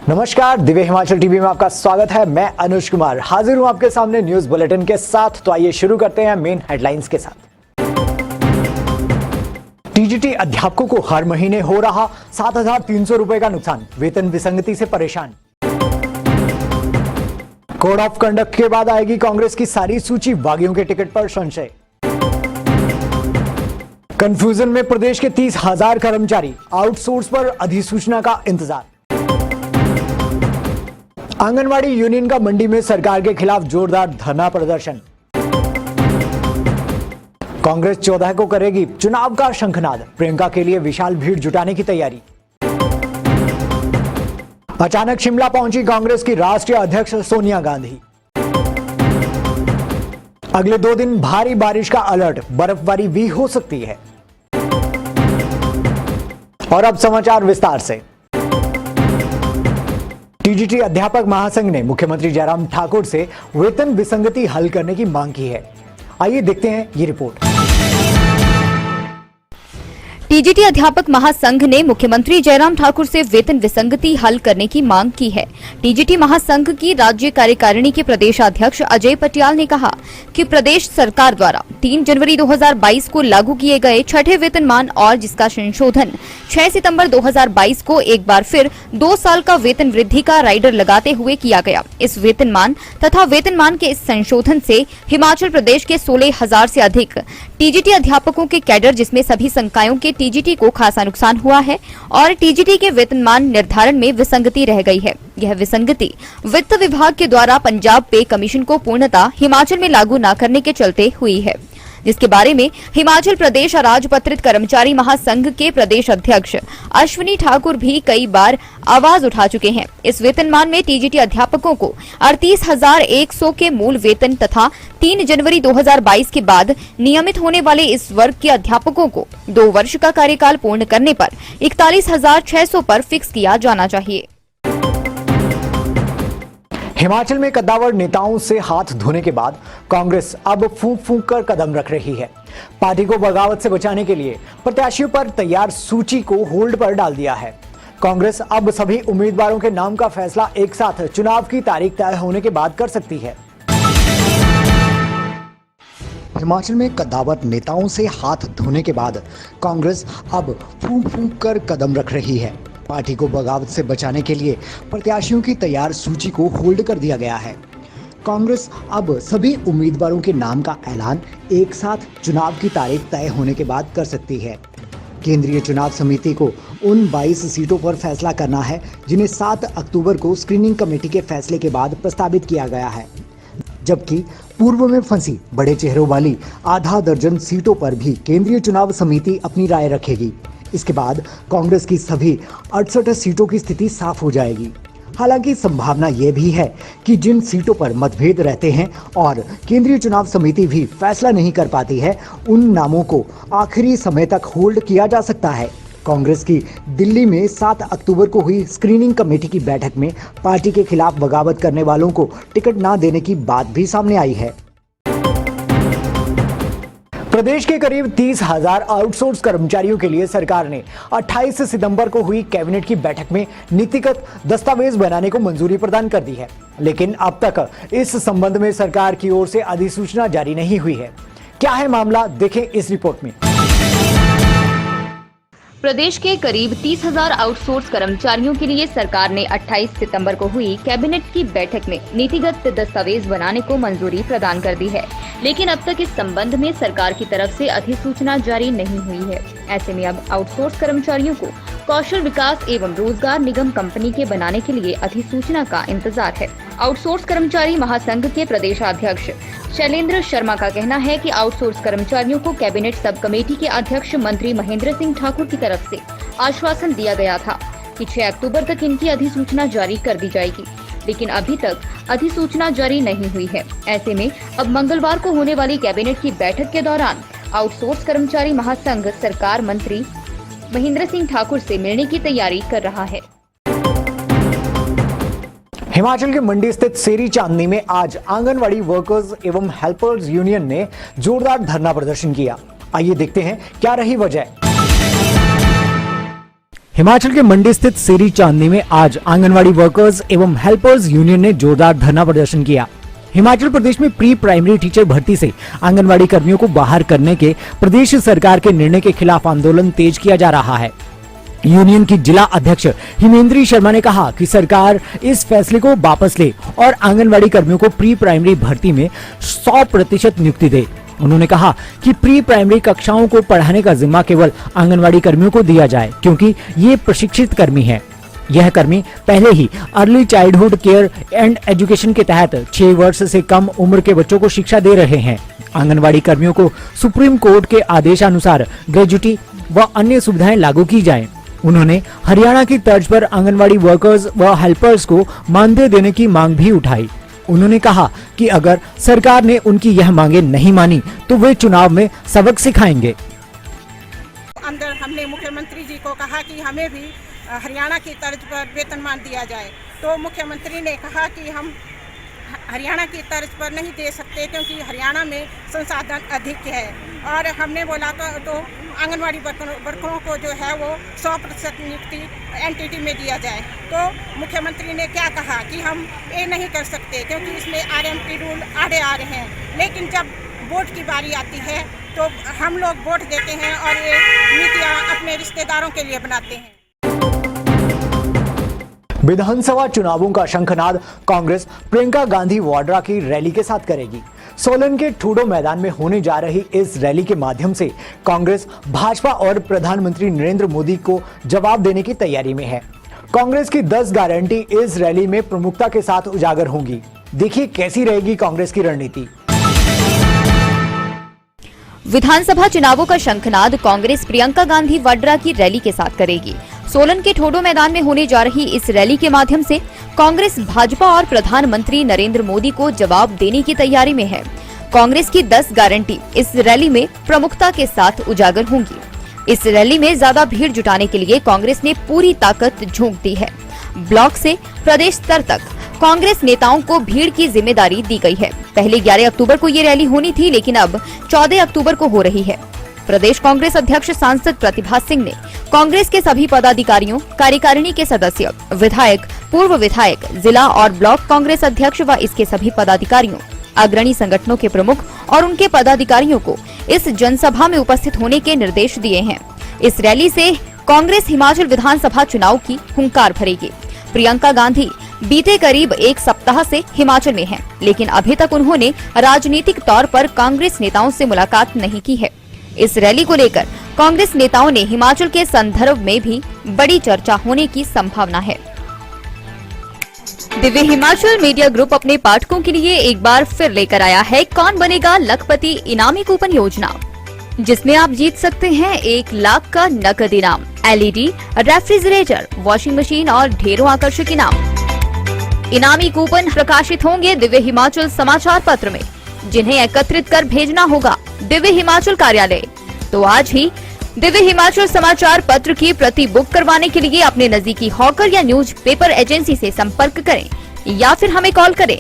नमस्कार, दिव्य हिमाचल टीवी में आपका स्वागत है। मैं अनुज कुमार हाजिर हूं आपके सामने न्यूज बुलेटिन के साथ। तो आइए शुरू करते हैं मेन हेडलाइंस के साथ। टीजीटी अध्यापकों को हर महीने हो रहा 7,300 रुपए का नुकसान, वेतन विसंगति से परेशान। कोड ऑफ कंडक्ट के बाद आएगी कांग्रेस की सारी सूची, बागियों के टिकट पर संशय। कंफ्यूजन में प्रदेश के 30,000 कर्मचारी, आउटसोर्स पर अधिसूचना का इंतजार। आंगनवाड़ी यूनियन का मंडी में सरकार के खिलाफ जोरदार धरना प्रदर्शन। कांग्रेस 14 को करेगी चुनाव का शंखनाद, प्रियंका के लिए विशाल भीड़ जुटाने की तैयारी। अचानक शिमला पहुंची कांग्रेस की राष्ट्रीय अध्यक्ष सोनिया गांधी। अगले 2 दिन भारी बारिश का अलर्ट, बर्फबारी भी हो सकती है। और अब समाचार विस्तार से। टीजीटी अध्यापक महासंघ ने मुख्यमंत्री जयराम ठाकुर से वेतन विसंगति हल करने की मांग की है। आइए देखते हैं ये रिपोर्ट। टीजीटी अध्यापक महासंघ ने मुख्यमंत्री जयराम ठाकुर से वेतन विसंगति हल करने की मांग की है। टीजीटी महासंघ की राज्य कार्यकारिणी के प्रदेशाध्यक्ष अजय पटियाल ने कहा कि प्रदेश सरकार द्वारा 3 जनवरी 2022 को लागू किए गए छठे वेतनमान और जिसका संशोधन 6 सितंबर 2022 को एक बार फिर 2 साल का वेतन वृद्धि का राइडर लगाते हुए किया गया। इस वेतनमान तथा वेतनमान के इस संशोधन से हिमाचल प्रदेश के 16,000 से अधिक टीजीटी अध्यापकों के कैडर, जिसमें सभी संकायों के टीजीटी को खासा नुकसान हुआ है और टीजीटी के वेतनमान निर्धारण में विसंगति रह गई है। यह विसंगति वित्त विभाग के द्वारा पंजाब पे कमीशन को पूर्णतः हिमाचल में लागू न करने के चलते हुई है, जिसके बारे में हिमाचल प्रदेश अराजपत्रित कर्मचारी महासंघ के प्रदेश अध्यक्ष अश्विनी ठाकुर भी कई बार आवाज उठा चुके हैं। इस वेतनमान में टीजीटी अध्यापकों को 38,100 के मूल वेतन तथा 3 जनवरी 2022 के बाद नियमित होने वाले इस वर्ग के अध्यापकों को 2 वर्ष का कार्यकाल पूर्ण करने पर 41,600 पर फिक्स किया जाना चाहिए। हिमाचल में कद्दावर नेताओं से हाथ धोने के बाद कांग्रेस अब फूंक फूंक कर कदम रख रही है। पार्टी को बगावत से बचाने के लिए प्रत्याशियों पर तैयार सूची को होल्ड पर डाल दिया है। कांग्रेस अब सभी उम्मीदवारों के नाम का फैसला एक साथ चुनाव की तारीख तय होने के बाद कर सकती है। हिमाचल में कद्दावर नेताओं से हाथ धोने के बाद कांग्रेस अब फूंक फूंक कर कदम रख रही है। पार्टी को बगावत से बचाने के लिए प्रत्याशियों की तैयार सूची को होल्ड कर दिया गया है। कांग्रेस अब सभी उम्मीदवारों के नाम का ऐलान एक साथ चुनाव की तारीख तय होने के बाद कर सकती है। केंद्रीय चुनाव समिति को उन 22 सीटों पर फैसला करना है जिन्हें 7 अक्टूबर को स्क्रीनिंग कमेटी के फैसले के बाद प्रस्तावित किया गया है, जबकि पूर्व में फंसी बड़े चेहरों वाली आधा दर्जन सीटों पर भी केंद्रीय चुनाव समिति अपनी राय रखेगी। इसके बाद कांग्रेस की सभी 68 सीटों की स्थिति साफ हो जाएगी। हालांकि संभावना यह भी है कि जिन सीटों पर मतभेद रहते हैं और केंद्रीय चुनाव समिति भी फैसला नहीं कर पाती है, उन नामों को आखिरी समय तक होल्ड किया जा सकता है। कांग्रेस की दिल्ली में 7 अक्टूबर को हुई स्क्रीनिंग कमेटी की बैठक में पार्टी के खिलाफ बगावत करने वालों को टिकट न देने की बात भी सामने आई है। प्रदेश के करीब 30,000 आउटसोर्स कर्मचारियों के लिए सरकार ने 28 सितंबर को हुई कैबिनेट की बैठक में नीतिगत दस्तावेज बनाने को मंजूरी प्रदान कर दी है, लेकिन अब तक इस संबंध में सरकार की ओर से अधिसूचना जारी नहीं हुई है। क्या है मामला, देखें इस रिपोर्ट में। प्रदेश के करीब 30,000 आउटसोर्स कर्मचारियों के लिए सरकार ने 28 सितंबर को हुई कैबिनेट की बैठक में नीतिगत दस्तावेज बनाने को मंजूरी प्रदान कर दी है, लेकिन अब तक इस संबंध में सरकार की तरफ से अधिसूचना जारी नहीं हुई है। ऐसे में अब आउटसोर्स कर्मचारियों को कौशल विकास एवं रोजगार निगम कंपनी के बनाने के लिए अधिसूचना का इंतजार है। आउटसोर्स कर्मचारी महासंघ के प्रदेशाध्यक्ष शैलेंद्र शर्मा का कहना है कि आउटसोर्स कर्मचारियों को कैबिनेट सब कमेटी के अध्यक्ष मंत्री महेंद्र सिंह ठाकुर की तरफ से आश्वासन दिया गया था कि 6 अक्टूबर तक इनकी अधिसूचना जारी कर दी जाएगी, लेकिन अभी तक अधिसूचना जारी नहीं हुई है। ऐसे में अब मंगलवार को होने वाली कैबिनेट की बैठक के दौरान आउटसोर्स कर्मचारी महासंघ सरकार मंत्री महेंद्र सिंह ठाकुर से मिलने की तैयारी कर रहा है। हिमाचल के मंडी स्थित सेरी चांदनी में आज आंगनवाड़ी वर्कर्स एवं हेल्पर्स यूनियन ने जोरदार धरना प्रदर्शन किया। आइए देखते हैं क्या रही वजह। हिमाचल के मंडी स्थित सीरी चांदनी में आज आंगनवाड़ी वर्कर्स एवं हेल्पर्स यूनियन ने जोरदार धरना प्रदर्शन किया। हिमाचल प्रदेश में प्री प्राइमरी टीचर भर्ती से आंगनवाड़ी कर्मियों को बाहर करने के प्रदेश सरकार के निर्णय के खिलाफ आंदोलन तेज किया जा रहा है। यूनियन की जिला अध्यक्ष हिमेंद्री शर्मा ने कहा कि सरकार इस फैसले को वापस ले और आंगनवाड़ी कर्मियों को प्री प्राइमरी भर्ती में 100% नियुक्ति दे। उन्होंने कहा कि प्री प्राइमरी कक्षाओं को पढ़ाने का जिम्मा केवल आंगनवाड़ी कर्मियों को दिया जाए, क्योंकि ये प्रशिक्षित कर्मी हैं। यह कर्मी पहले ही early childhood care and education के तहत 6 वर्ष से कम उम्र के बच्चों को शिक्षा दे रहे हैं। आंगनवाड़ी कर्मियों को सुप्रीम कोर्ट के आदेशानुसार ग्रेजुटी व अन्य सुविधाएं लागू की जाएं। उन्होंने हरियाणा की तर्ज पर आंगनवाड़ी वर्कर्स व हेल्पर्स को मानदेय देने की मांग भी उठाई। उन्होंने कहा कि अगर सरकार ने उनकी यह मांगे नहीं मानी तो वे चुनाव में सबक सिखाएंगे। अंदर हमने मुख्यमंत्री जी को कहा कि हमें भी हरियाणा की तर्ज पर वेतनमान दिया जाए, तो मुख्यमंत्री ने कहा कि हम हरियाणा की तर्ज पर नहीं दे सकते क्योंकि हरियाणा में संसाधन अधिक है। और हमने बोला तो आंगनवाड़ी वर्करों को जो है वो 100% नियुक्ति एनटीटी में दिया जाए। तो मुख्यमंत्री ने क्या कहा कि हम ये नहीं कर सकते क्योंकि इसमें आरएमपी रूल आड़े आ रहे हैं। लेकिन जब वोट की बारी आती है तो हम लोग वोट देते हैं और ये नीतियाँ अपने रिश्तेदारों के लिए बनाते हैं। विधानसभा चुनावों का शंखनाद कांग्रेस प्रियंका गांधी वाड्रा की रैली के साथ करेगी। सोलन के ठूडो मैदान में होने जा रही इस रैली के माध्यम से कांग्रेस भाजपा और प्रधानमंत्री नरेंद्र मोदी को जवाब देने की तैयारी में है। कांग्रेस की 10 गारंटी इस रैली में प्रमुखता के साथ उजागर होंगी। देखिए कैसी रहेगी कांग्रेस की रणनीति। विधानसभा चुनावों का शंखनाद कांग्रेस प्रियंका गांधी वाड्रा की रैली के साथ करेगी। सोलन के ठोडो मैदान में होने जा रही इस रैली के माध्यम से कांग्रेस भाजपा और प्रधानमंत्री नरेंद्र मोदी को जवाब देने की तैयारी में है। कांग्रेस की 10 गारंटी इस रैली में प्रमुखता के साथ उजागर होंगी। इस रैली में ज्यादा भीड़ जुटाने के लिए कांग्रेस ने पूरी ताकत झोंक दी है। ब्लॉक से प्रदेश स्तर तक कांग्रेस नेताओं को भीड़ की जिम्मेदारी दी गई है। पहले 11 अक्टूबर को ये रैली होनी थी, लेकिन अब 14 अक्टूबर को हो रही है। प्रदेश कांग्रेस अध्यक्ष सांसद प्रतिभा सिंह ने कांग्रेस के सभी पदाधिकारियों, कार्यकारिणी के सदस्य, विधायक, पूर्व विधायक, जिला और ब्लॉक कांग्रेस अध्यक्ष व इसके सभी पदाधिकारियों, अग्रणी संगठनों के प्रमुख और उनके पदाधिकारियों को इस जनसभा में उपस्थित होने के निर्देश दिए हैं। इस रैली से कांग्रेस हिमाचल विधानसभा चुनाव की हुंकार भरेगी। प्रियंका गांधी बीते करीब 1 सप्ताह से हिमाचल में हैं, लेकिन अभी तक उन्होंने राजनीतिक तौर पर कांग्रेस नेताओं से मुलाकात नहीं की है। इस रैली को लेकर कांग्रेस नेताओं ने हिमाचल के संदर्भ में भी बड़ी चर्चा होने की संभावना है। दिव्य हिमाचल मीडिया ग्रुप अपने पाठकों के लिए एक बार फिर लेकर आया है कौन बनेगा लखपति इनामी कूपन योजना, जिसमें आप जीत सकते हैं 1 लाख का नकद इनाम, एलईडी, रेफ्रिजरेटर, वॉशिंग मशीन और ढेरों आकर्षक इनाम। इनामी कूपन प्रकाशित होंगे दिव्य हिमाचल समाचार पत्र में, जिन्हें एकत्रित कर भेजना होगा दिव्य हिमाचल कार्यालय। तो आज ही दिव्य हिमाचल समाचार पत्र की प्रति बुक करवाने के लिए अपने नजदीकी हॉकर या न्यूज पेपर एजेंसी से संपर्क करें या फिर हमें कॉल करें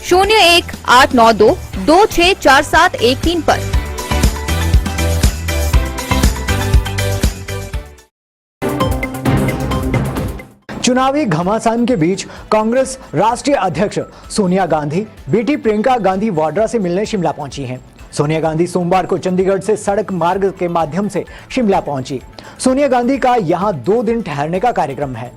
01-892 264713 पर। चुनावी घमासान के बीच कांग्रेस राष्ट्रीय अध्यक्ष सोनिया गांधी बेटी प्रियंका गांधी वाड्रा से मिलने शिमला पहुंची हैं। सोनिया गांधी सोमवार को चंडीगढ़ से सड़क मार्ग के माध्यम से शिमला पहुंची। सोनिया गांधी का यहां 2 दिन ठहरने का कार्यक्रम है।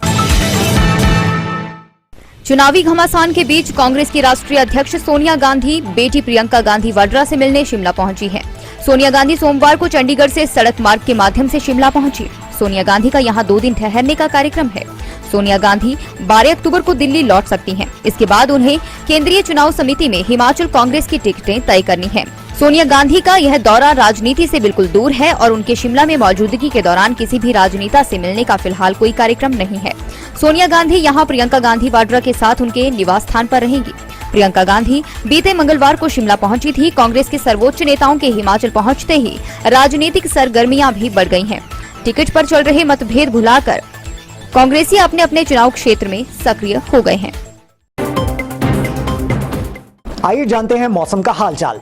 चुनावी घमासान के बीच कांग्रेस की राष्ट्रीय अध्यक्ष सोनिया गांधी बेटी प्रियंका गांधी वाड्रा से मिलने शिमला पहुंची हैं। सोनिया गांधी सोमवार को चंडीगढ़ से सड़क मार्ग के माध्यम से शिमला पहुंची। सोनिया गांधी का यहां 2 दिन ठहरने का कार्यक्रम है। सोनिया गांधी 12 अक्टूबर को दिल्ली लौट सकती हैं। इसके बाद उन्हें केंद्रीय चुनाव समिति में हिमाचल कांग्रेस की टिकटें तय करनी है। सोनिया गांधी का यह दौरा राजनीति से बिल्कुल दूर है और उनके शिमला में मौजूदगी के दौरान किसी भी राजनेता से मिलने का फिलहाल कोई कार्यक्रम नहीं है। सोनिया गांधी यहां प्रियंका गांधी वाड्रा के साथ उनके निवास स्थान पर रहेंगी। प्रियंका गांधी बीते मंगलवार को शिमला पहुंची थी। कांग्रेस के सर्वोच्च नेताओं के हिमाचल पहुंचते ही राजनीतिक सरगर्मियां भी बढ़ गई हैं। टिकट पर चल रहे मतभेद भुलाकर कांग्रेसी अपने अपने चुनाव क्षेत्र में सक्रिय हो गए हैं। आइए जानते हैं मौसम का हालचाल।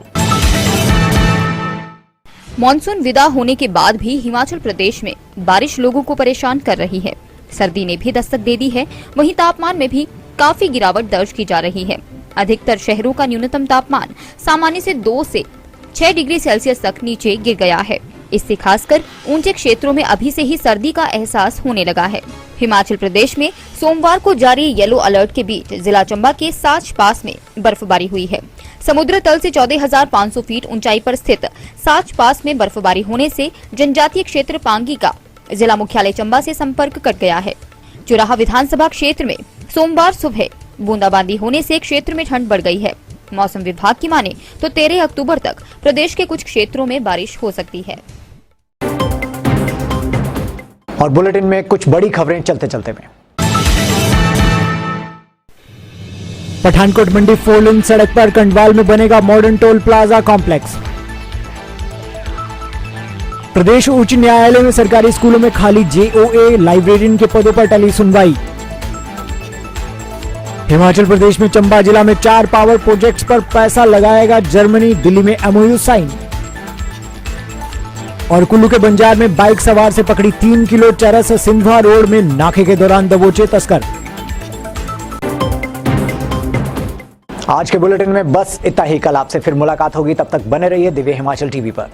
मॉनसून विदा होने के बाद भी हिमाचल प्रदेश में बारिश लोगों को परेशान कर रही है। सर्दी ने भी दस्तक दे दी है, वहीं तापमान में भी काफी गिरावट दर्ज की जा रही है। अधिकतर शहरों का न्यूनतम तापमान सामान्य से 2 से 6 डिग्री सेल्सियस तक नीचे गिर गया है। इससे खासकर ऊंचे क्षेत्रों में अभी से ही सर्दी का एहसास होने लगा है। हिमाचल प्रदेश में सोमवार को जारी येलो अलर्ट के बीच जिला चंबा के साच पास में बर्फबारी हुई है। समुद्र तल से 14,500 फीट ऊंचाई पर स्थित साच पास में बर्फबारी होने से जनजातीय क्षेत्र पांगी का जिला मुख्यालय चंबा से संपर्क कट गया है। चुराहा विधानसभा क्षेत्र में सोमवार सुबह बूंदाबांदी होने से क्षेत्र में ठंड बढ़ गई है। मौसम विभाग की माने तो 13 अक्टूबर तक प्रदेश के कुछ क्षेत्रों में बारिश हो सकती है। और बुलेटिन में कुछ बड़ी खबरें चलते चलते में। पठानकोट मंडी 4 लेन सड़क पर कंडवाल में बनेगा मॉडर्न टोल प्लाजा कॉम्प्लेक्स। प्रदेश उच्च न्यायालय में सरकारी स्कूलों में खाली जेओए लाइब्रेरियन के पदों पर टली सुनवाई। हिमाचल प्रदेश में चंबा जिला में 4 पावर प्रोजेक्ट्स पर पैसा लगाएगा जर्मनी, दिल्ली में एमओयू साइन। और कुल्लू के बंजार में बाइक सवार से पकड़ी 3 किलो चरस, सिंधवा रोड में नाके के दौरान दबोचे तस्कर। आज के बुलेटिन में बस इतना ही। कल आपसे फिर मुलाकात होगी, तब तक बने रहिए दिव्य हिमाचल टीवी पर।